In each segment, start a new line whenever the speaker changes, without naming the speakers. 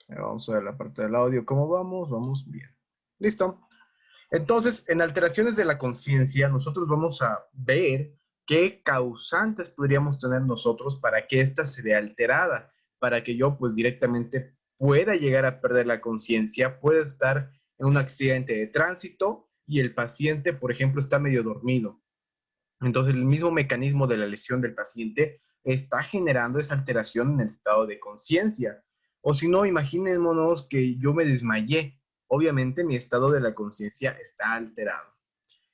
Vamos a ver la parte del audio. ¿Cómo vamos? Vamos bien. Listo. Entonces, en alteraciones de la conciencia, nosotros vamos a ver qué causantes podríamos tener nosotros para que ésta se vea alterada, para que yo pues directamente pueda llegar a perder la conciencia, pueda estar en un accidente de tránsito y el paciente, por ejemplo, está medio dormido. Entonces, el mismo mecanismo de la lesión del paciente está generando esa alteración en el estado de conciencia. O si no, imaginémonos que yo me desmayé. Obviamente, mi estado de la conciencia está alterado.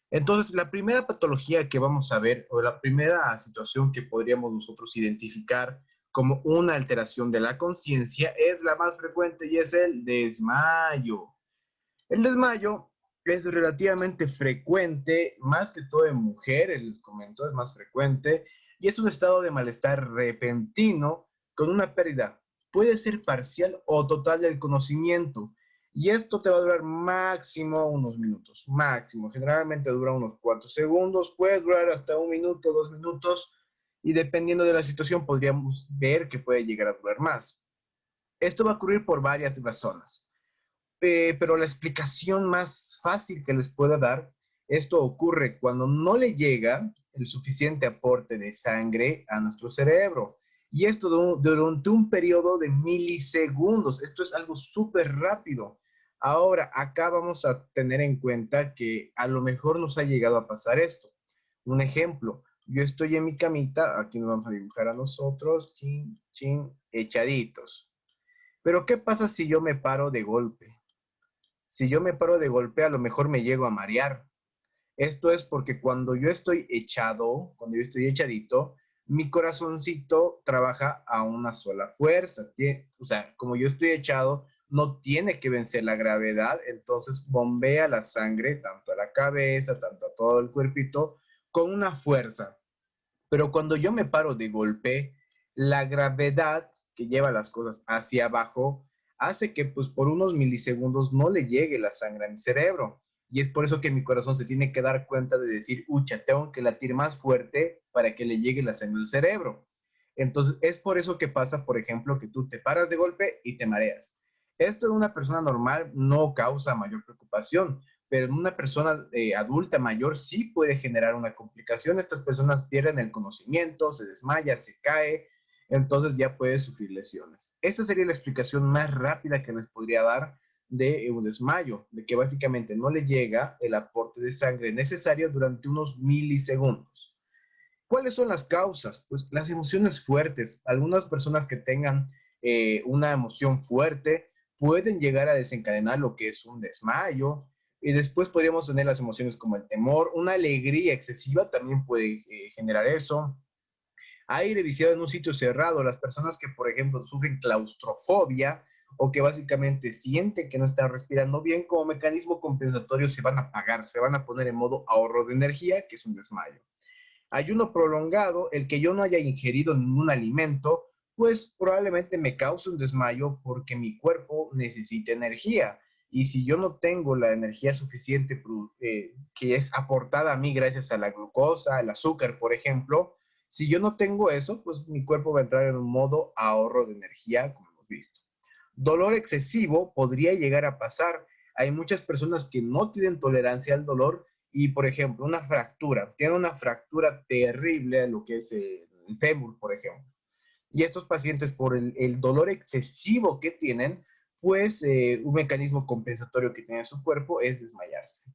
Entonces, la primera patología que vamos a ver, o la primera situación que podríamos nosotros identificar como una alteración de la conciencia, es la más frecuente y es el desmayo. El desmayo es relativamente frecuente, más que todo en mujeres, les comento, es más frecuente, y es un estado de malestar repentino con una pérdida. Puede ser parcial o total del conocimiento, y esto te va a durar máximo unos minutos, máximo. Generalmente dura unos cuantos segundos, puede durar hasta un minuto, 2 minutos, y dependiendo de la situación podríamos ver que puede llegar a durar más. Esto va a ocurrir por varias razones. Pero la explicación más fácil que les puedo dar, esto ocurre cuando no le llega el suficiente aporte de sangre a nuestro cerebro. Y esto durante un periodo de milisegundos. Esto es algo súper rápido. Ahora, acá vamos a tener en cuenta que a lo mejor nos ha llegado a pasar esto. Un ejemplo, yo estoy en mi camita, aquí nos vamos a dibujar a nosotros, chin, chin, echaditos. Pero ¿qué pasa si yo me paro de golpe? Si yo me paro de golpe, a lo mejor me llego a marear. Esto es porque cuando yo estoy echado, cuando yo estoy echadito, mi corazoncito trabaja a una sola fuerza. O sea, como yo estoy echado, no tiene que vencer la gravedad, entonces bombea la sangre tanto a la cabeza, tanto a todo el cuerpito, con una fuerza. Pero cuando yo me paro de golpe, la gravedad que lleva las cosas hacia abajo hace que pues por unos milisegundos no le llegue la sangre a mi cerebro. Y es por eso que mi corazón se tiene que dar cuenta de decir, ucha, tengo que latir más fuerte para que le llegue la sangre al cerebro. Entonces, es por eso que pasa, por ejemplo, que tú te paras de golpe y te mareas. Esto en una persona normal no causa mayor preocupación, pero en una persona adulta mayor sí puede generar una complicación. Estas personas pierden el conocimiento, se desmaya, se cae, entonces ya puede sufrir lesiones. Esta sería la explicación más rápida que les podría dar de un desmayo, de que básicamente no le llega el aporte de sangre necesario durante unos milisegundos. ¿Cuáles son las causas? Pues las emociones fuertes. Algunas personas que tengan una emoción fuerte pueden llegar a desencadenar lo que es un desmayo. Y después podríamos tener las emociones como el temor, una alegría excesiva también puede generar eso. Aire viciado en un sitio cerrado, las personas que, por ejemplo, sufren claustrofobia o que básicamente sienten que no están respirando bien, como mecanismo compensatorio se van a apagar, se van a poner en modo ahorro de energía, que es un desmayo. Ayuno prolongado, el que yo no haya ingerido ningún alimento, pues probablemente me cause un desmayo porque mi cuerpo necesita energía. Y si yo no tengo la energía suficiente que es aportada a mí gracias a la glucosa, el azúcar, por ejemplo, si yo no tengo eso, pues mi cuerpo va a entrar en un modo ahorro de energía, como hemos visto. Dolor excesivo podría llegar a pasar. Hay muchas personas que no tienen tolerancia al dolor y, por ejemplo, una fractura, tiene una fractura terrible, lo que es el fémur, por ejemplo. Y estos pacientes, por el dolor excesivo que tienen, pues un mecanismo compensatorio que tiene su cuerpo es desmayarse.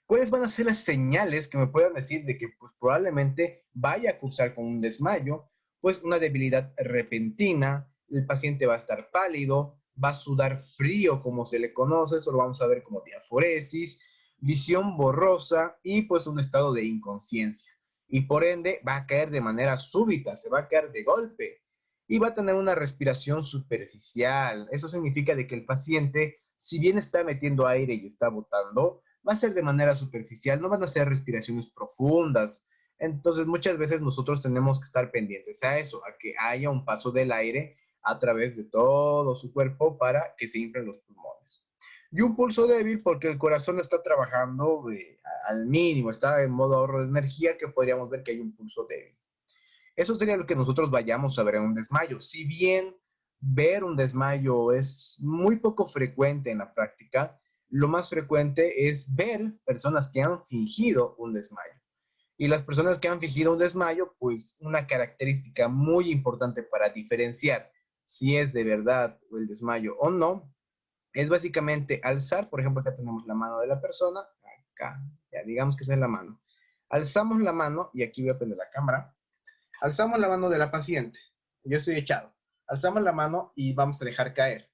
¿Cuáles van a ser las señales que me puedan decir de que pues, probablemente vaya a cursar con un desmayo? Pues una debilidad repentina, el paciente va a estar pálido, va a sudar frío como se le conoce, eso lo vamos a ver como diaforesis, visión borrosa y pues un estado de inconsciencia. Y por ende va a caer de manera súbita, se va a caer de golpe y va a tener una respiración superficial. Eso significa de que el paciente, si bien está metiendo aire y está botando, va a ser de manera superficial, no van a ser respiraciones profundas. Entonces, muchas veces nosotros tenemos que estar pendientes a eso, a que haya un paso del aire a través de todo su cuerpo para que se inflen los pulmones. Y un pulso débil porque el corazón está trabajando al mínimo, está en modo ahorro de energía, que podríamos ver que hay un pulso débil. Eso sería lo que nosotros vayamos a ver en un desmayo. Si bien ver un desmayo es muy poco frecuente en la práctica. Lo más frecuente es ver personas que han fingido un desmayo. Y las personas que han fingido un desmayo, pues una característica muy importante para diferenciar si es de verdad el desmayo o no, es básicamente alzar, por ejemplo, acá tenemos la mano de la persona, acá, ya digamos que esa es la mano. Alzamos la mano, y aquí voy a prender la cámara, alzamos la mano de la paciente, yo estoy echado, alzamos la mano y vamos a dejar caer.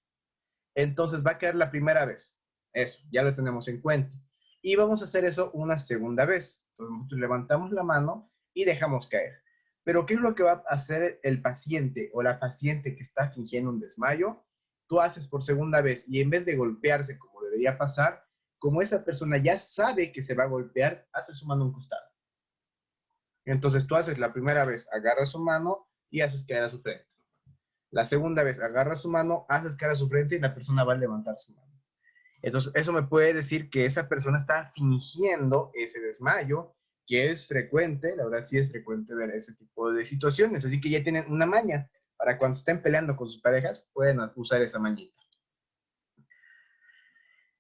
Entonces va a caer la primera vez, eso, ya lo tenemos en cuenta. Y vamos a hacer eso una segunda vez. Entonces nosotros levantamos la mano y dejamos caer. Pero ¿qué es lo que va a hacer el paciente o la paciente que está fingiendo un desmayo? Tú haces por segunda vez y en vez de golpearse como debería pasar, como esa persona ya sabe que se va a golpear, hace su mano a un costado. Entonces tú haces la primera vez, agarras su mano y haces caer a su frente. La segunda vez, agarras su mano, haces caer a su frente y la persona va a levantar su mano. Entonces, eso me puede decir que esa persona está fingiendo ese desmayo, que es frecuente, la verdad sí es frecuente ver ese tipo de situaciones, así que ya tienen una maña para cuando estén peleando con sus parejas, pueden usar esa mañita.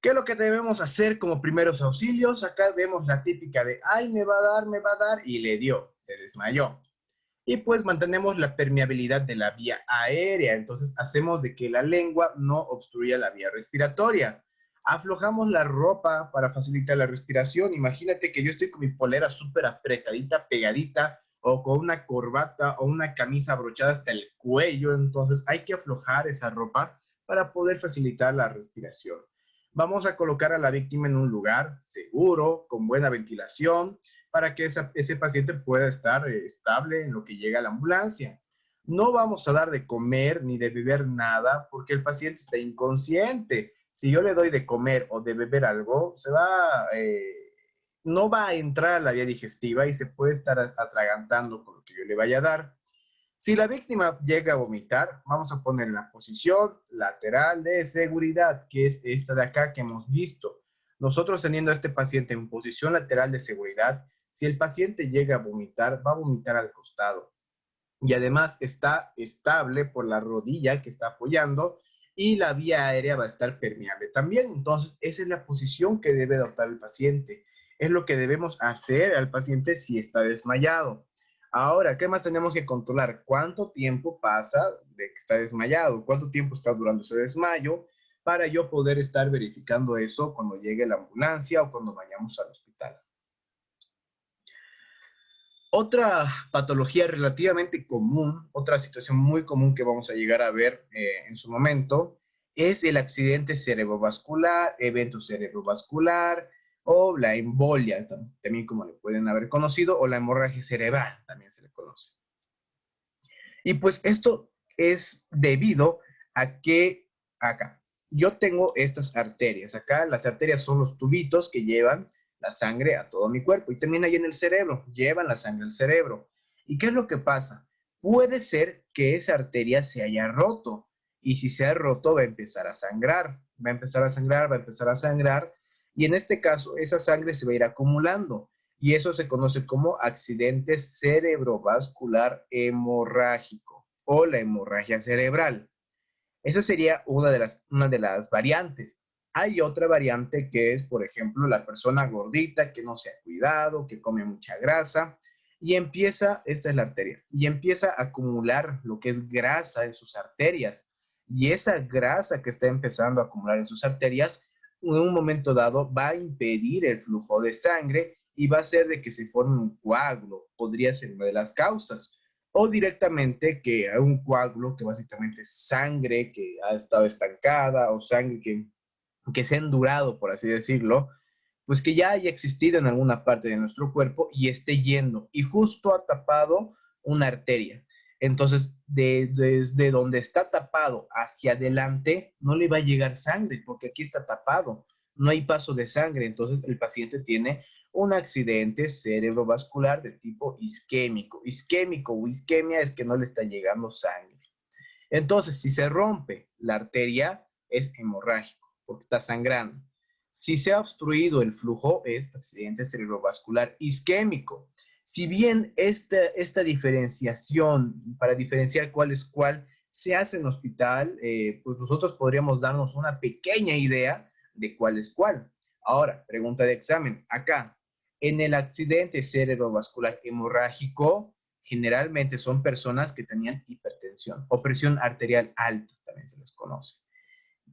¿Qué es lo que debemos hacer como primeros auxilios? Acá vemos la típica de, ay, me va a dar, y le dio, se desmayó. Y pues mantenemos la permeabilidad de la vía aérea, entonces hacemos de que la lengua no obstruya la vía respiratoria. Aflojamos la ropa para facilitar la respiración. Imagínate que yo estoy con mi polera súper apretadita, pegadita, o con una corbata o una camisa abrochada hasta el cuello, entonces hay que aflojar esa ropa para poder facilitar la respiración. Vamos a colocar a la víctima en un lugar seguro, con buena ventilación, para que ese paciente pueda estar estable en lo que llega a la ambulancia. No vamos a dar de comer ni de beber nada porque el paciente está inconsciente. Si yo le doy de comer o de beber algo, no va a entrar a la vía digestiva y se puede estar atragantando con lo que yo le vaya a dar. Si la víctima llega a vomitar, vamos a poner la posición lateral de seguridad, que es esta de acá que hemos visto. Nosotros teniendo a este paciente en posición lateral de seguridad, si el paciente llega a vomitar, va a vomitar al costado. Y además está estable por la rodilla que está apoyando y la vía aérea va a estar permeable también. Entonces, esa es la posición que debe adoptar el paciente. Es lo que debemos hacer al paciente si está desmayado. Ahora, ¿qué más tenemos que controlar? ¿Cuánto tiempo pasa de que está desmayado? ¿Cuánto tiempo está durando ese desmayo? Para yo poder estar verificando eso cuando llegue la ambulancia o cuando vayamos al hospital. Otra patología relativamente común, otra situación muy común que vamos a llegar a ver en su momento, es el accidente cerebrovascular, evento cerebrovascular o la embolia, también como le pueden haber conocido, o la hemorragia cerebral, también se le conoce. Y pues esto es debido a que acá yo tengo estas arterias. Acá las arterias son los tubitos que llevan la sangre a todo mi cuerpo y también ahí en el cerebro, llevan la sangre al cerebro. ¿Y qué es lo que pasa? Puede ser que esa arteria se haya roto y si se ha roto va a empezar a sangrar, va a empezar a sangrar, va a empezar a sangrar y en este caso esa sangre se va a ir acumulando y eso se conoce como accidente cerebrovascular hemorrágico o la hemorragia cerebral. Esa sería una de las variantes. Hay otra variante que es, por ejemplo, la persona gordita que no se ha cuidado, que come mucha grasa y empieza, esta es la arteria, y empieza a acumular lo que es grasa en sus arterias. Y esa grasa que está empezando a acumular en sus arterias, en un momento dado va a impedir el flujo de sangre y va a hacer de que se forme un coágulo. Podría ser una de las causas o directamente que hay un coágulo que básicamente es sangre que ha estado estancada o sangre que se ha endurado, por así decirlo, pues que ya haya existido en alguna parte de nuestro cuerpo y esté yendo y justo ha tapado una arteria. Entonces, desde donde está tapado hacia adelante, no le va a llegar sangre porque aquí está tapado, no hay paso de sangre. Entonces, el paciente tiene un accidente cerebrovascular de tipo isquémico. Isquémico o isquemia es que no le está llegando sangre. Entonces, si se rompe la arteria, es hemorrágico porque está sangrando. Si se ha obstruido el flujo, es accidente cerebrovascular isquémico. Si bien esta diferenciación, para diferenciar cuál es cuál, se hace en hospital, pues nosotros podríamos darnos una pequeña idea de cuál es cuál. Ahora, pregunta de examen. Acá, en el accidente cerebrovascular hemorrágico, generalmente son personas que tenían hipertensión o presión arterial alta, también se les conoce.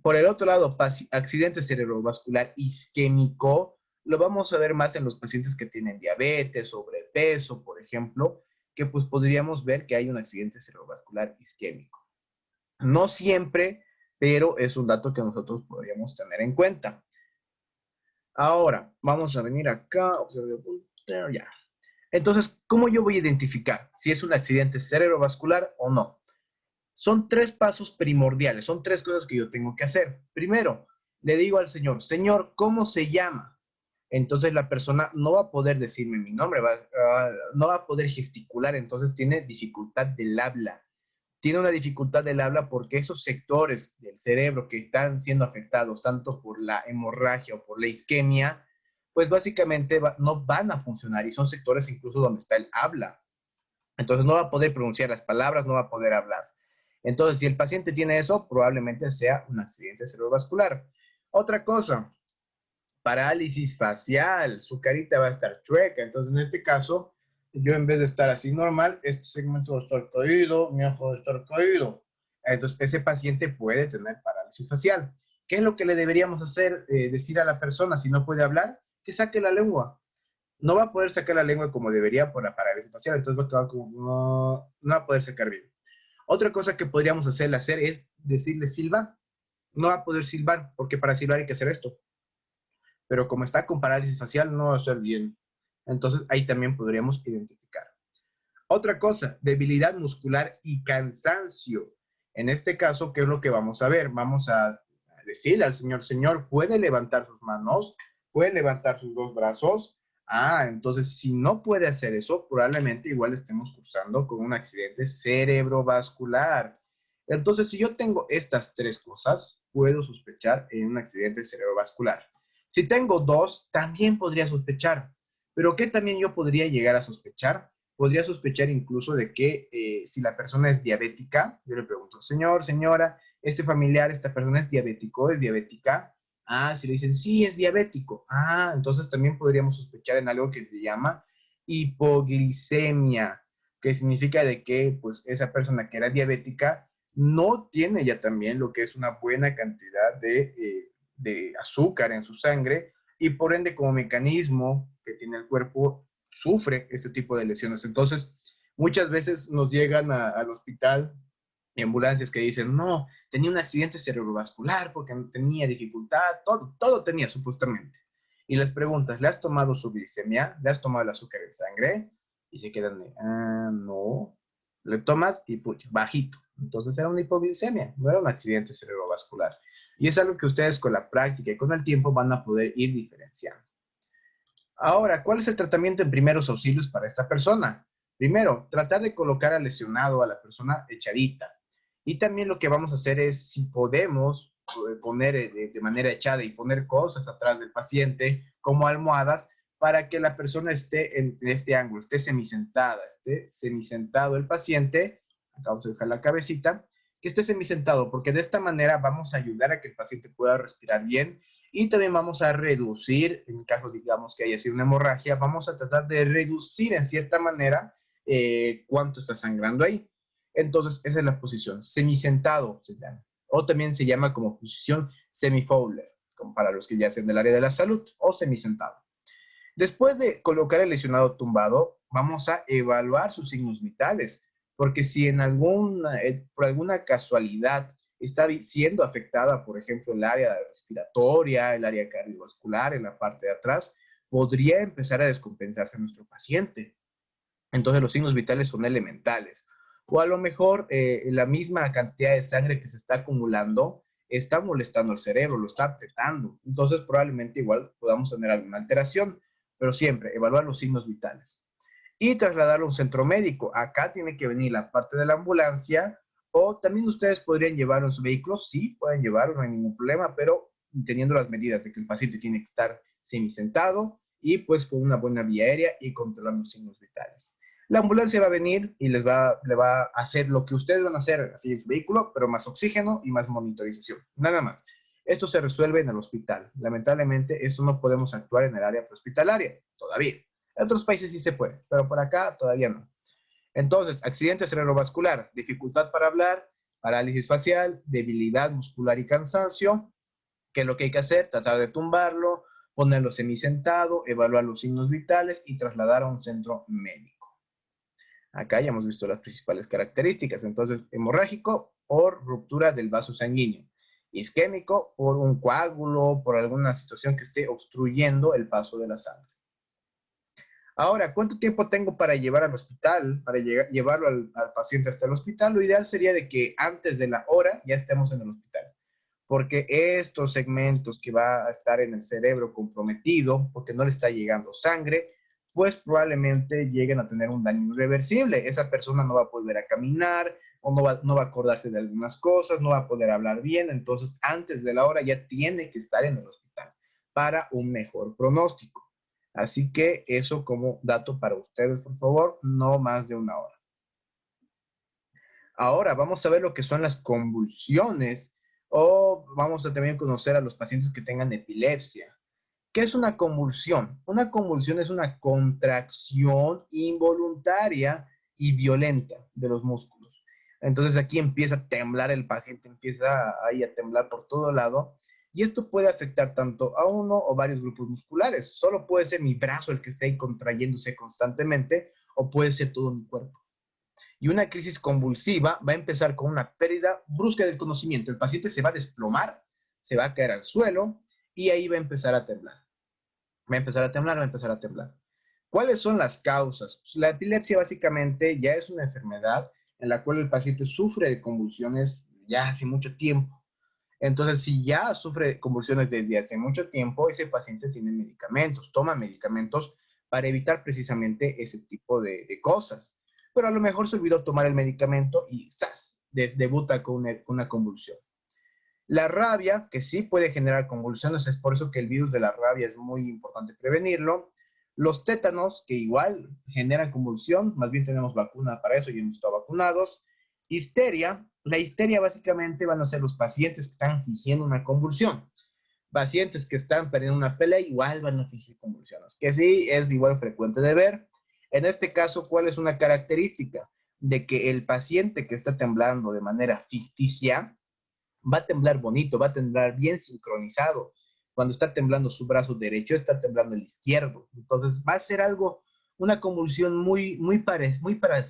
Por el otro lado, accidente cerebrovascular isquémico, lo vamos a ver más en los pacientes que tienen diabetes, sobrepeso, por ejemplo, que pues podríamos ver que hay un accidente cerebrovascular isquémico. No siempre, pero es un dato que nosotros podríamos tener en cuenta. Ahora, vamos a venir acá, ya. Entonces, ¿cómo yo voy a identificar si es un accidente cerebrovascular o no? Son tres pasos primordiales, son tres cosas que yo tengo que hacer. Primero, le digo al señor, señor, ¿cómo se llama? Entonces la persona no va a poder decirme mi nombre, no va a poder gesticular, entonces tiene dificultad del habla. Tiene una dificultad del habla porque esos sectores del cerebro que están siendo afectados tanto por la hemorragia o por la isquemia, pues básicamente no van a funcionar y son sectores incluso donde está el habla. Entonces no va a poder pronunciar las palabras, no va a poder hablar. Entonces, si el paciente tiene eso, probablemente sea un accidente cerebrovascular. Otra cosa, parálisis facial, su carita va a estar chueca. Entonces, en este caso, yo en vez de estar así normal, este segmento va a estar caído, mi ojo va a estar caído. Entonces, ese paciente puede tener parálisis facial. ¿Qué es lo que le deberíamos hacer, decir a la persona si no puede hablar? Que saque la lengua. No va a poder sacar la lengua como debería por la parálisis facial, entonces va a quedar como, no va a poder sacar bien. Otra cosa que podríamos hacer es decirle silba. No va a poder silbar, porque para silbar hay que hacer esto. Pero como está con parálisis facial, no va a hacer bien. Entonces ahí también podríamos identificar. Otra cosa, debilidad muscular y cansancio. En este caso, ¿qué es lo que vamos a ver? Vamos a decirle al señor, señor, ¿puede levantar sus manos? ¿Puede levantar sus dos brazos? Ah, entonces si no puede hacer eso, probablemente igual estemos cursando con un accidente cerebrovascular. Entonces, si yo tengo estas tres cosas, puedo sospechar en un accidente cerebrovascular. Si tengo dos, también podría sospechar. Pero ¿qué también yo podría llegar a sospechar? Podría sospechar incluso de que si la persona es diabética, yo le pregunto, señor, señora, este familiar, esta persona es diabético, es diabética. Ah, si le dicen, sí, es diabético. Ah, entonces también podríamos sospechar en algo que se llama hipoglicemia, que significa de que pues esa persona que era diabética no tiene ya también lo que es una buena cantidad de azúcar en su sangre y por ende como mecanismo que tiene el cuerpo sufre este tipo de lesiones. Entonces, muchas veces nos llegan al hospital ambulancias que dicen, no, tenía un accidente cerebrovascular porque tenía dificultad, todo tenía supuestamente. Y les preguntas, ¿le has tomado su glicemia? ¿Le has tomado el azúcar en sangre? Y se quedan de, no. Le tomas y pucha, bajito. Entonces era una hipoglicemia, no era un accidente cerebrovascular. Y es algo que ustedes con la práctica y con el tiempo van a poder ir diferenciando. Ahora, ¿cuál es el tratamiento en primeros auxilios para esta persona? Primero, tratar de colocar al lesionado, a la persona echadita. Y también lo que vamos a hacer es, si podemos poner de manera echada y poner cosas atrás del paciente, como almohadas, para que la persona esté en este ángulo, esté semisentada, esté semisentado el paciente. Acá vamos a dejar la cabecita, que esté semisentado, porque de esta manera vamos a ayudar a que el paciente pueda respirar bien y también vamos a reducir, en caso digamos que haya sido una hemorragia, vamos a tratar de reducir en cierta manera cuánto está sangrando ahí. Entonces, esa es la posición, semisentado se llama. O también se llama como posición semifowler, como para los que ya sean del área de la salud, o semisentado. Después de colocar el lesionado tumbado, vamos a evaluar sus signos vitales, porque si en por alguna casualidad está siendo afectada, por ejemplo, el área respiratoria, el área cardiovascular, en la parte de atrás, podría empezar a descompensarse nuestro paciente. Entonces los signos vitales son elementales. O a lo mejor la misma cantidad de sangre que se está acumulando está molestando al cerebro, lo está apretando. Entonces probablemente igual podamos tener alguna alteración, pero siempre evaluar los signos vitales. Y trasladarlo a un centro médico. Acá tiene que venir la parte de la ambulancia o también ustedes podrían llevarlo en su vehículo. Sí, pueden llevarlo, no hay ningún problema, pero teniendo las medidas de que el paciente tiene que estar semisentado y pues con una buena vía aérea y controlando signos vitales. La ambulancia va a venir y le va a hacer lo que ustedes van a hacer así en su vehículo, pero más oxígeno y más monitorización. Nada más. Esto se resuelve en el hospital. Lamentablemente, esto no podemos actuar en el área prehospitalaria, todavía. En otros países sí se puede, pero por acá todavía no. Entonces, accidente cerebrovascular, dificultad para hablar, parálisis facial, debilidad muscular y cansancio. ¿Qué es lo que hay que hacer? Tratar de tumbarlo, ponerlo semisentado, evaluar los signos vitales y trasladar a un centro médico. Acá ya hemos visto las principales características. Entonces, hemorrágico por ruptura del vaso sanguíneo. Isquémico por un coágulo, por alguna situación que esté obstruyendo el paso de la sangre. Ahora, ¿cuánto tiempo tengo para llevar al hospital, para llevarlo al paciente hasta el hospital? Lo ideal sería de que antes de la hora ya estemos en el hospital, porque estos segmentos que va a estar en el cerebro comprometido, porque no le está llegando sangre, pues probablemente lleguen a tener un daño irreversible. Esa persona no va a volver a caminar o no va a acordarse de algunas cosas, no va a poder hablar bien. Entonces, antes de la hora ya tiene que estar en el hospital para un mejor pronóstico. Así que eso como dato para ustedes, por favor, no más de una hora. Ahora vamos a ver lo que son las convulsiones o vamos a también conocer a los pacientes que tengan epilepsia. ¿Qué es una convulsión? Una convulsión es una contracción involuntaria y violenta de los músculos. Entonces aquí empieza a temblar el paciente, empieza ahí a temblar por todo lado y esto puede afectar tanto a uno o varios grupos musculares. Solo puede ser mi brazo el que esté ahí contrayéndose constantemente o puede ser todo mi cuerpo. Y una crisis convulsiva va a empezar con una pérdida brusca del conocimiento. El paciente se va a desplomar, se va a caer al suelo y ahí va a empezar a temblar. Va a empezar a temblar, va a empezar a temblar. ¿Cuáles son las causas? Pues la epilepsia básicamente ya es una enfermedad en la cual el paciente sufre de convulsiones ya hace mucho tiempo. Entonces, si ya sufre de convulsiones desde hace mucho tiempo, ese paciente tiene medicamentos, toma medicamentos para evitar precisamente ese tipo de cosas. Pero a lo mejor se olvidó tomar el medicamento y ¡zas! Debuta con una convulsión. La rabia, que sí puede generar convulsiones, es por eso que el virus de la rabia es muy importante prevenirlo. Los tétanos, que igual generan convulsión, más bien tenemos vacuna para eso y hemos estado vacunados. Histeria, la histeria básicamente van a ser los pacientes que están fingiendo una convulsión. Pacientes que están perdiendo una pelea igual van a fingir convulsiones, que sí es igual frecuente de ver. En este caso, ¿cuál es una característica? De que el paciente que está temblando de manera ficticia, va a temblar bonito, va a temblar bien sincronizado. Cuando está temblando su brazo derecho, está temblando el izquierdo. Entonces va a ser algo, una convulsión muy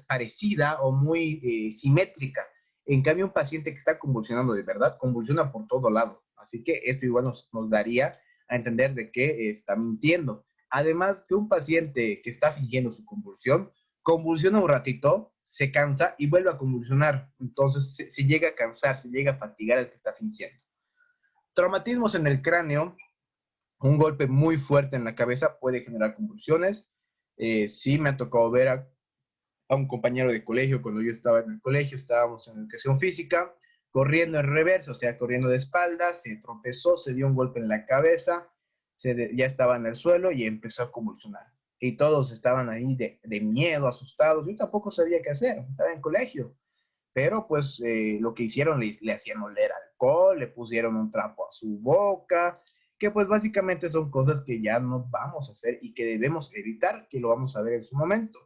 parecida o muy simétrica. En cambio, un paciente que está convulsionando de verdad, convulsiona por todo lado. Así que esto igual nos daría a entender de que está mintiendo. Además, que un paciente que está fingiendo su convulsión, convulsiona un ratito, se cansa y vuelve a convulsionar. Entonces se llega a cansar, se llega a fatigar el que está fingiendo. Traumatismos en el cráneo, un golpe muy fuerte en la cabeza puede generar convulsiones. Sí me ha tocado ver a un compañero de colegio cuando yo estaba en el colegio, estábamos en educación física, corriendo en reversa, o sea, corriendo de espaldas, se tropezó, se dio un golpe en la cabeza, ya estaba en el suelo y empezó a convulsionar. Y todos estaban ahí de miedo, asustados. Yo tampoco sabía qué hacer, estaba en colegio. Pero pues lo que hicieron, le hacían oler alcohol, le pusieron un trapo a su boca, que pues básicamente son cosas que ya no vamos a hacer y que debemos evitar, que lo vamos a ver en su momento.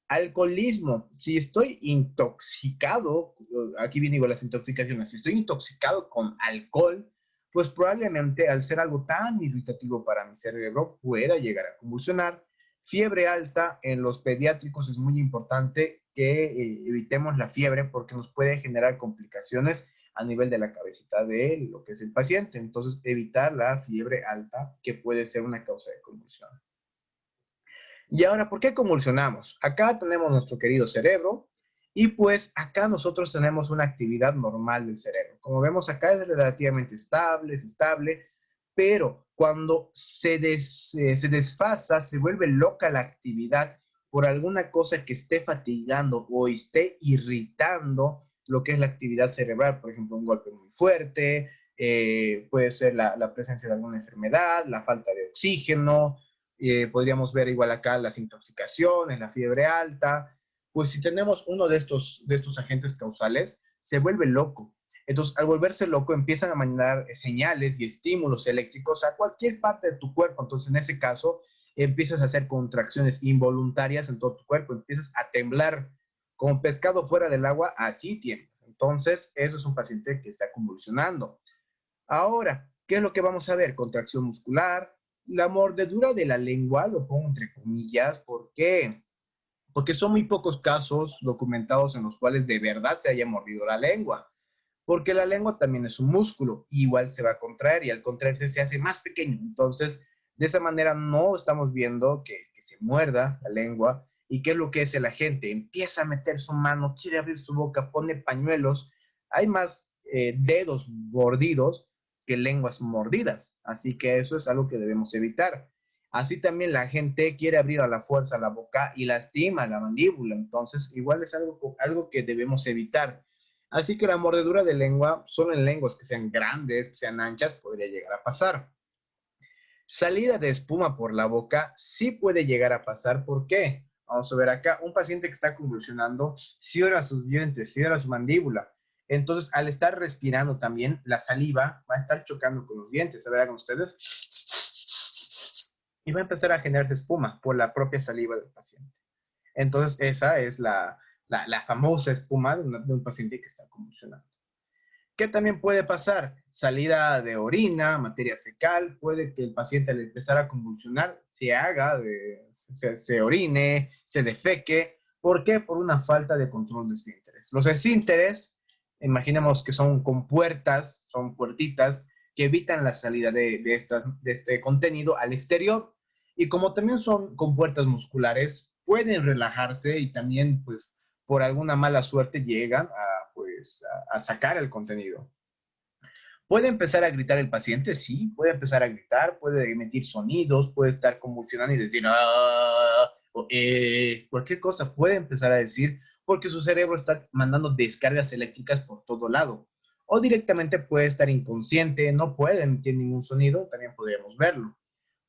Alcoholismo, si estoy intoxicado, aquí viene igual las intoxicaciones, si estoy intoxicado con alcohol, pues probablemente al ser algo tan irritativo para mi cerebro pueda llegar a convulsionar. Fiebre alta en los pediátricos es muy importante que evitemos la fiebre porque nos puede generar complicaciones a nivel de la cabecita de lo que es el paciente. Entonces, evitar la fiebre alta que puede ser una causa de convulsión. Y ahora, ¿por qué convulsionamos? Acá tenemos nuestro querido cerebro y pues acá nosotros tenemos una actividad normal del cerebro. Como vemos acá es relativamente estable, es estable, pero cuando se desfasa, se vuelve loca la actividad por alguna cosa que esté fatigando o esté irritando lo que es la actividad cerebral, por ejemplo, un golpe muy fuerte, puede ser la presencia de alguna enfermedad, la falta de oxígeno, Podríamos ver igual acá las intoxicaciones, la fiebre alta. Pues si tenemos uno de estos agentes causales, se vuelve loco. Entonces, al volverse loco, empiezan a mandar señales y estímulos eléctricos a cualquier parte de tu cuerpo. Entonces, en ese caso, empiezas a hacer contracciones involuntarias en todo tu cuerpo, empiezas a temblar como pescado fuera del agua, así tiembla. Entonces, eso es un paciente que está convulsionando. Ahora, ¿qué es lo que vamos a ver? Contracción muscular, la mordedura de la lengua, lo pongo entre comillas, ¿por qué? Porque son muy pocos casos documentados en los cuales de verdad se haya mordido la lengua. Porque la lengua también es un músculo, igual se va a contraer y al contraerse se hace más pequeño. Entonces, de esa manera no estamos viendo que se muerda la lengua. ¿Y qué es lo que hace la gente? Empieza a meter su mano, quiere abrir su boca, pone pañuelos. Hay más dedos mordidos que lenguas mordidas. Así que eso es algo que debemos evitar. Así también la gente quiere abrir a la fuerza la boca y lastima la mandíbula. Entonces, igual es algo que debemos evitar. Así que la mordedura de lengua, solo en lenguas que sean grandes, que sean anchas, podría llegar a pasar. Salida de espuma por la boca sí puede llegar a pasar. ¿Por qué? Vamos a ver acá, un paciente que está convulsionando, cierra sus dientes, cierra su mandíbula. Entonces, al estar respirando también, la saliva va a estar chocando con los dientes. A ver, hagan ustedes. Y va a empezar a generar espuma por la propia saliva del paciente. Entonces, esa es la famosa espuma de un paciente que está convulsionando. ¿Qué también puede pasar? Salida de orina, materia fecal, puede que el paciente al empezar a convulsionar se orine, se defeque. ¿Por qué? Por una falta de control de esfínteres. Los esfínteres, imaginemos que son compuertas, son puertitas que evitan la salida de este contenido al exterior. Y como también son compuertas musculares, pueden relajarse y también, pues, por alguna mala suerte llegan a sacar el contenido. ¿Puede empezar a gritar el paciente? Sí, puede empezar a gritar, puede emitir sonidos, puede estar convulsionando y decir, ah, cualquier cosa puede empezar a decir porque su cerebro está mandando descargas eléctricas por todo lado. O directamente puede estar inconsciente, no puede emitir ningún sonido, también podríamos verlo.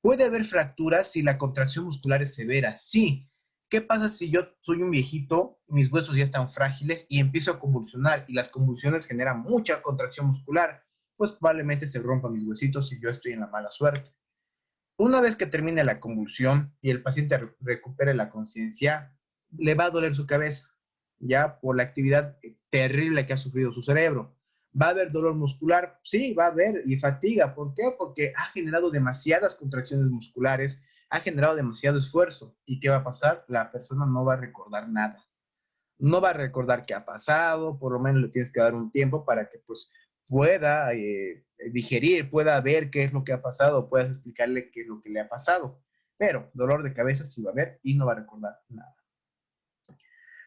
¿Puede haber fracturas si la contracción muscular es severa? Sí. ¿Qué pasa si yo soy un viejito, mis huesos ya están frágiles y empiezo a convulsionar y las convulsiones generan mucha contracción muscular? Pues probablemente se rompan mis huesitos si yo estoy en la mala suerte. Una vez que termine la convulsión y el paciente recupere la conciencia, le va a doler su cabeza, ya por la actividad terrible que ha sufrido su cerebro. ¿Va a haber dolor muscular? Sí, va a haber, y fatiga. ¿Por qué? Porque ha generado demasiadas contracciones musculares, ha generado demasiado esfuerzo. ¿Y qué va a pasar? La persona no va a recordar nada. No va a recordar qué ha pasado, por lo menos le tienes que dar un tiempo para que pues pueda digerir, pueda ver qué es lo que ha pasado, puedas explicarle qué es lo que le ha pasado. Pero dolor de cabeza sí va a haber y no va a recordar nada.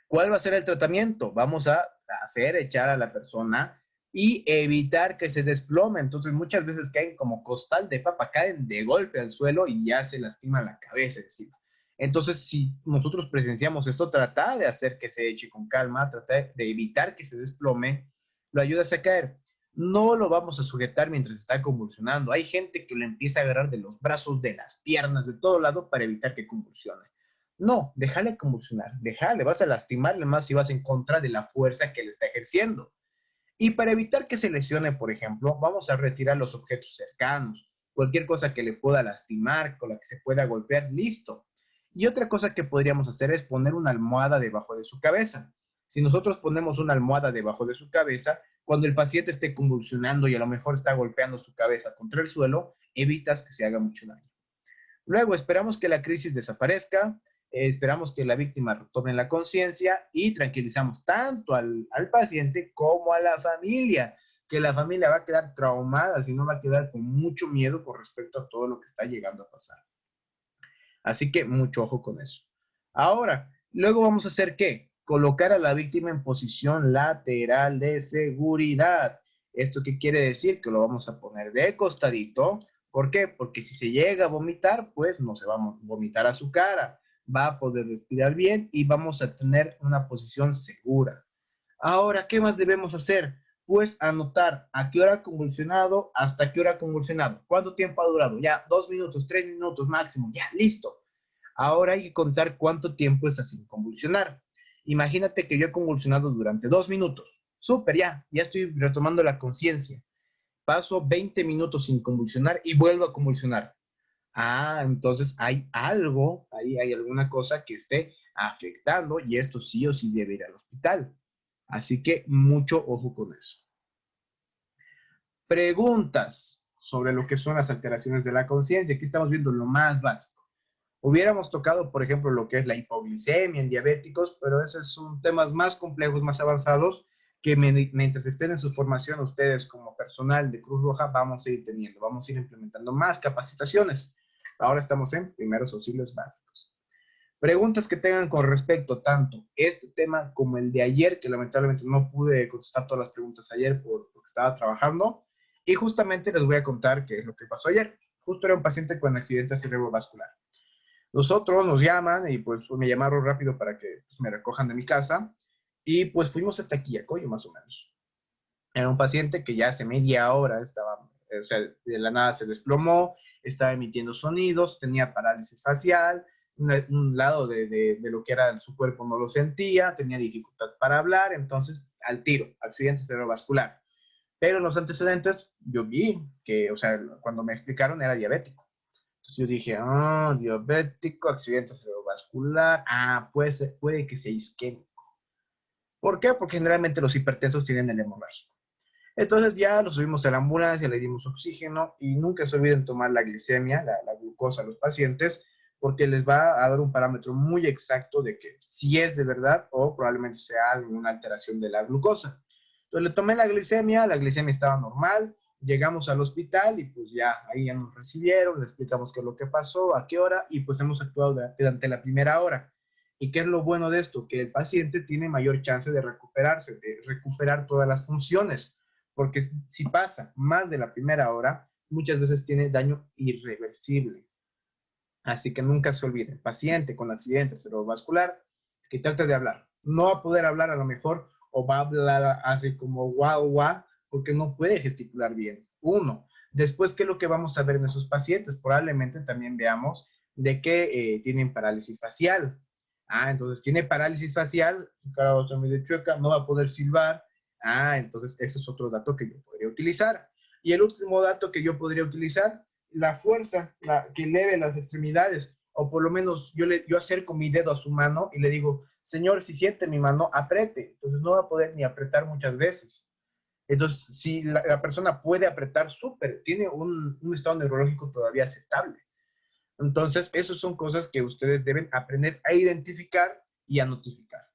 ¿Cuál va a ser el tratamiento? Vamos a echar a la persona y evitar que se desplome. Entonces muchas veces caen como costal de papa, caen de golpe al suelo y ya se lastima la cabeza encima. Entonces, si nosotros presenciamos esto, trata de hacer que se eche con calma, trata de evitar que se desplome, lo ayudas a caer. No lo vamos a sujetar mientras está convulsionando. Hay gente que lo empieza a agarrar de los brazos, de las piernas, de todo lado para evitar que convulsione. No, déjale convulsionar, déjale, vas a lastimarle más si vas en contra de la fuerza que le está ejerciendo. Y para evitar que se lesione, por ejemplo, vamos a retirar los objetos cercanos, cualquier cosa que le pueda lastimar, con la que se pueda golpear, listo. Y otra cosa que podríamos hacer es poner una almohada debajo de su cabeza. Si nosotros ponemos una almohada debajo de su cabeza, cuando el paciente esté convulsionando y a lo mejor está golpeando su cabeza contra el suelo, evitas que se haga mucho daño. Luego esperamos que la crisis desaparezca, esperamos que la víctima retome la conciencia y tranquilizamos tanto al paciente como a la familia, que la familia va a quedar traumada, si no va a quedar con mucho miedo con respecto a todo lo que está llegando a pasar. Así que mucho ojo con eso. Ahora, luego vamos a hacer ¿qué? Colocar a la víctima en posición lateral de seguridad. ¿Esto qué quiere decir? Que lo vamos a poner de costadito. ¿Por qué? Porque si se llega a vomitar, pues no se va a vomitar a su cara. Va a poder respirar bien y vamos a tener una posición segura. Ahora, ¿qué más debemos hacer? pues anotar a qué hora ha convulsionado, hasta qué hora ha convulsionado, cuánto tiempo ha durado, ya 2 minutos, 3 minutos máximo, ya, listo. Ahora hay que contar cuánto tiempo está sin convulsionar. Imagínate que yo he convulsionado durante 2 minutos. Súper, ya estoy retomando la conciencia. Paso 20 minutos sin convulsionar y vuelvo a convulsionar. Ah, entonces hay algo, ahí hay alguna cosa que esté afectando y esto sí o sí debe ir al hospital. Así que mucho ojo con eso. Preguntas sobre lo que son las alteraciones de la conciencia. Aquí estamos viendo lo más básico. Hubiéramos tocado, por ejemplo, lo que es la hipoglicemia en diabéticos, pero esos son temas más complejos, más avanzados, que mientras estén en su formación, ustedes como personal de Cruz Roja, vamos a ir teniendo, vamos a ir implementando más capacitaciones. Ahora estamos en primeros auxilios básicos. Preguntas que tengan con respecto tanto este tema como el de ayer, que lamentablemente no pude contestar todas las preguntas ayer porque estaba trabajando, y justamente les voy a contar qué es lo que pasó ayer. Justo era un paciente con accidente cerebrovascular. Nosotros nos llaman y pues me llamaron rápido para que pues, me recojan de mi casa y pues fuimos hasta Quillacoyo más o menos. Era un paciente que ya hace media hora estaba, o sea, de la nada se desplomó, estaba emitiendo sonidos, tenía parálisis facial, un lado de lo que era su cuerpo no lo sentía, tenía dificultad para hablar, entonces al tiro, accidente cerebrovascular. Pero en los antecedentes yo vi que, o sea, cuando me explicaron era diabético. Entonces yo dije, diabético, accidente cerebrovascular, puede que sea isquémico. ¿Por qué? Porque generalmente los hipertensos tienen el hemorrágico. Entonces ya lo subimos a la ambulancia, le dimos oxígeno y nunca se olviden tomar la glicemia, la glucosa a los pacientes, porque les va a dar un parámetro muy exacto de que si es de verdad o probablemente sea alguna alteración de la glucosa. Entonces le tomé la glicemia estaba normal, llegamos al hospital y pues ya ahí ya nos recibieron, le explicamos qué es lo que pasó, a qué hora y pues hemos actuado durante la primera hora. ¿Y qué es lo bueno de esto? Que el paciente tiene mayor chance de recuperarse, de recuperar todas las funciones, porque si pasa más de la primera hora, muchas veces tiene daño irreversible. Así que nunca se olviden, paciente con accidente cerebrovascular, que trate de hablar. No va a poder hablar a lo mejor o va a hablar así como guau, guau, porque no puede gesticular bien. Uno. Después, ¿qué es lo que vamos a ver en esos pacientes? Probablemente también veamos de que tienen parálisis facial. Entonces tiene parálisis facial, su cara va a estar medio chueca, no va a poder silbar. Entonces eso es otro dato que yo podría utilizar. Y el último dato que yo podría utilizar, la fuerza, que eleve las extremidades, o por lo menos yo acerco mi dedo a su mano y le digo, señor, si siente mi mano, apriete. Entonces no va a poder ni apretar muchas veces. Entonces, si la persona puede apretar, súper, tiene un estado neurológico todavía aceptable. Entonces, esas son cosas que ustedes deben aprender a identificar y a notificar.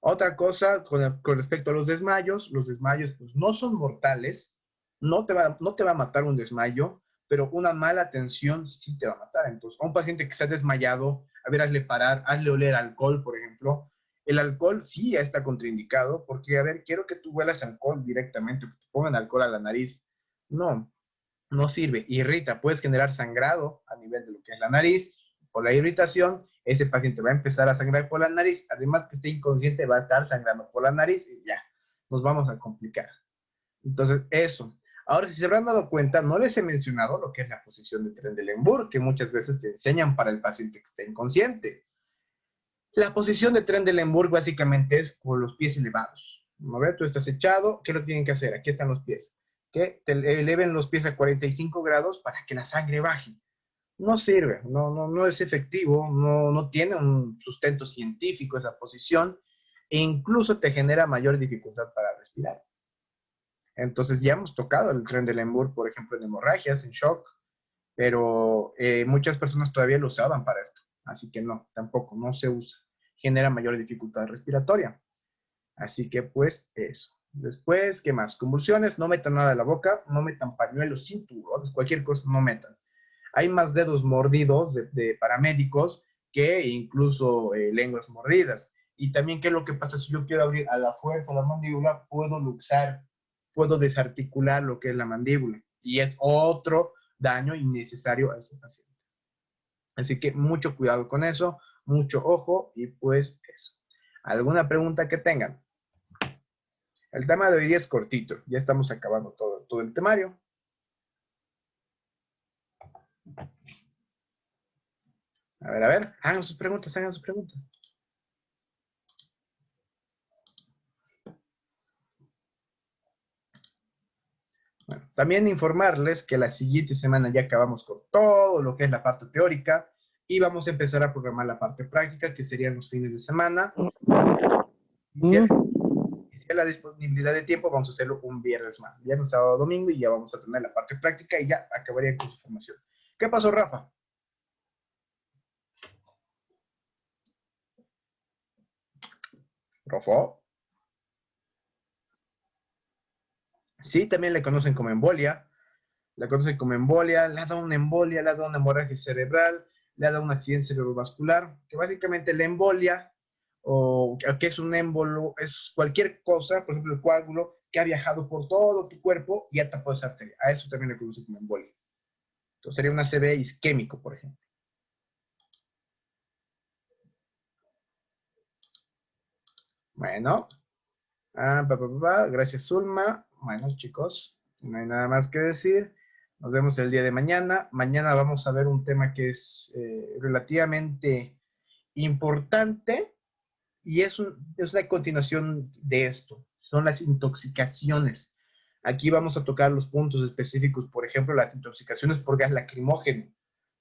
Otra cosa con respecto a los desmayos pues no son mortales, no te va a matar un desmayo, pero una mala atención sí te va a matar. Entonces, a un paciente que se ha desmayado, a ver, hazle parar, hazle oler alcohol, por ejemplo. El alcohol sí ya está contraindicado, porque, a ver, quiero que tú huelas alcohol directamente, que te pongan alcohol a la nariz. No, no sirve, irrita, puedes generar sangrado a nivel de lo que es la nariz, por la irritación, ese paciente va a empezar a sangrar por la nariz, además que esté inconsciente va a estar sangrando por la nariz y ya, nos vamos a complicar. Entonces, eso. Ahora, si se habrán dado cuenta, no les he mencionado lo que es la posición de Trendelenburg, que muchas veces te enseñan para el paciente que está inconsciente. La posición de Trendelenburg básicamente es con los pies elevados. A ver, tú estás echado, ¿qué lo tienen que hacer? Aquí están los pies. Que te eleven los pies a 45 grados para que la sangre baje. No sirve, no es efectivo, no tiene un sustento científico esa posición e incluso te genera mayor dificultad para respirar. Entonces ya hemos tocado el Trendelenburg, por ejemplo, en hemorragias, en shock, pero muchas personas todavía lo usaban para esto. Así que no, tampoco, no se usa. Genera mayor dificultad respiratoria. Así que pues eso. Después, ¿qué más? Convulsiones, no metan nada en la boca, no metan pañuelos, cinturones, cualquier cosa, no metan. Hay más dedos mordidos de paramédicos que incluso lenguas mordidas. Y también, ¿qué es lo que pasa si yo quiero abrir a la fuerza la mandíbula? Puedo luxar, puedo desarticular lo que es la mandíbula. Y es otro daño innecesario a ese paciente. Así que mucho cuidado con eso, mucho ojo y pues eso. ¿Alguna pregunta que tengan? El tema de hoy día es cortito. Ya estamos acabando todo el temario. A ver. Hagan sus preguntas, hagan sus preguntas. Bueno, también informarles que la siguiente semana ya acabamos con todo lo que es la parte teórica y vamos a empezar a programar la parte práctica, que serían los fines de semana. Y si hay la disponibilidad de tiempo, vamos a hacerlo un viernes más. Viernes, sábado, domingo, y ya vamos a tener la parte práctica y ya acabaría con su formación. ¿Qué pasó, Rafa? Rafa. Sí, también le conocen como embolia. La conocen como embolia, le ha dado una embolia, le ha dado una hemorragia cerebral, le ha dado un accidente cerebrovascular, que básicamente la embolia, o que es un émbolo, es cualquier cosa, por ejemplo el coágulo, que ha viajado por todo tu cuerpo y ha tapado esa arteria. A eso también le conocen como embolia. Entonces sería una ACV isquémico, por ejemplo. Bueno, gracias Zulma. Bueno, chicos, no hay nada más que decir. Nos vemos el día de mañana. Mañana vamos a ver un tema que es relativamente importante y es una continuación de esto. Son las intoxicaciones. Aquí vamos a tocar los puntos específicos, por ejemplo, las intoxicaciones por gas lacrimógeno,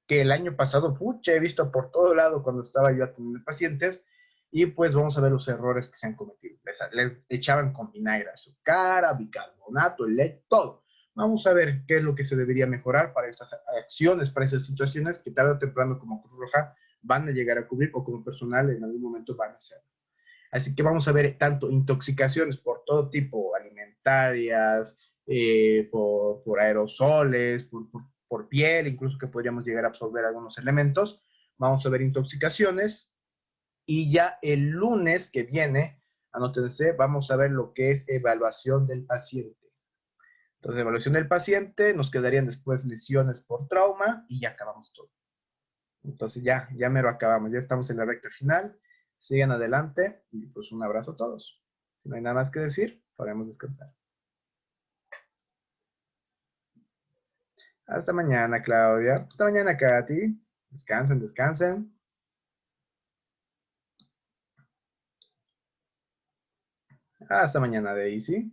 que el año pasado, pucha, he visto por todo lado cuando estaba yo atendiendo pacientes, y pues vamos a ver los errores que se han cometido. Les echaban con vinagre a su cara, bicarbonato, leche, todo. Vamos a ver qué es lo que se debería mejorar para esas acciones, para esas situaciones que tarde o temprano como Cruz Roja van a llegar a cubrir o como personal en algún momento van a hacer. Así que vamos a ver tanto intoxicaciones por todo tipo, alimentarias, por aerosoles, por piel, incluso que podríamos llegar a absorber algunos elementos. Vamos a ver intoxicaciones y ya el lunes que viene, anótense, vamos a ver lo que es evaluación del paciente. Entonces, evaluación del paciente, nos quedarían después lesiones por trauma y ya acabamos todo. Entonces ya me lo acabamos, ya estamos en la recta final. Sigan adelante y pues un abrazo a todos. Si no hay nada más que decir, podemos descansar. Hasta mañana, Claudia. Hasta mañana, Katy. Descansen, descansen. Hasta mañana, Daisy.